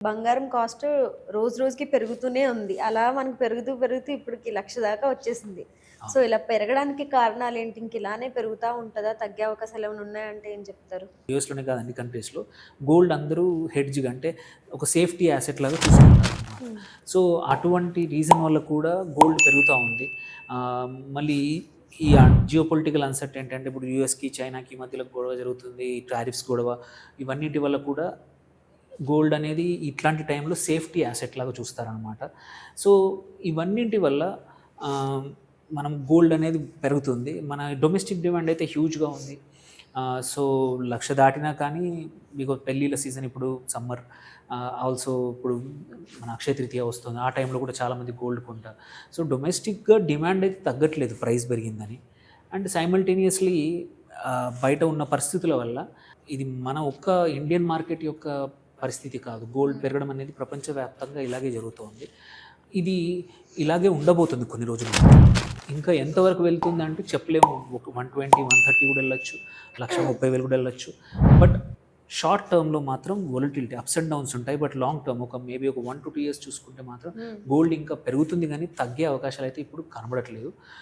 బంగారం కాస్ట్ రోజు రోజుకి పెరుగుతూనే ఉంది. అలా మనకు పెరుగుతూ, పెరుగుతూ ఇప్పటికి 1,00,000 దాకా వచ్చేసింది. సో, అవును. ఇలా పెరగడానికి కారణాలేంటి? ఇంక ఇలానే పెరుగుతా ఉంటదా? తగ్గే అవకాశాలేమైనా ఉన్నాయంటే ఏం చెప్తారు? యూఎస్‌లోనే కాదు అన్ని కంట్రీస్‌లో గోల్డ్ అందరూ హెడ్జ్‌గా అంటే ఒక సేఫ్టీ యాసెట్ లాగా చూసుకుంటారనమాట. హ్మ్. సో, అటువంటి రీజన్ వల్ల కూడా గోల్డ్ పెరుగుతా ఉంది. మళ్ళీ ఈ జియోపొలిటికల్ అన్సర్టెనిటీ అంటే ఇప్పుడు యూఎస్‌కి, చైనాకి మధ్యలో గొడవ జరుగుతుంది. ఈ టారిఫ్స్ గొడవ ఇవన్నిటి వల్ల కూడా గోల్డ్ అనేది ఇట్లాంటి టైంలో సేఫ్టీ యాసెట్ లాగా చూస్తారనమాట. సో, ఇవన్నింటి వల్ల ఆహ్, మనం గోల్డ్ అనేది పెరుగుతుంది. మన డొమెస్టిక్ డిమాండ్ అయితే హ్యూజ్‌గా ఉంది. సో, 1,00,000 దాటినా కానీ మీకు పెళ్ళిళ్ళ సీజన్ ఇప్పుడు సమ్మర్ ఆల్సో ఇప్పుడు మన అక్షయ తృతీయ వస్తుంది. ఆ టైంలో కూడా చాలామంది గోల్డ్ కొంటారు. సో, డొమెస్టిక్‌గా డిమాండ్ అయితే తగ్గట్లేదు ప్రైస్ పెరిగిందని. అండ్ సైమల్టేనియస్‌లీ బయట ఉన్న పరిస్థితుల వల్ల ఇది మన ఒక్క ఇండియన్ మార్కెట్ యొక్క పరిస్థితి కాదు. గోల్డ్ పెరగడం అనేది ప్రపంచవ్యాప్తంగా ఇలాగే జరుగుతోంది. ఇది ఇలాగే ఉండబోతుంది కొన్ని రోజులు. ఇంకా ఎంతవరకు వెళ్తుందంటే చెప్పలేము. ఒక 120, 130 కూడా వెళ్ళొచ్చు. 1,30,000 కూడా వెళ్ళొచ్చు. బట్ షార్ట్ టర్మ్‌లో మాత్రం వొలటిలిటీ అప్స్ అండ్ డౌన్స్ ఉంటాయి. బట్ లాంగ్ టర్మ్ మేబీ ఒక 1-2 ఇయర్స్ చూసుకుంటే మాత్రం హ్మ్. గోల్డ్ ఇంకా పెరుగుతుంది గానీ తగ్గే అవకాశాలైతే ఇప్పుడు కనబడట్లేదు.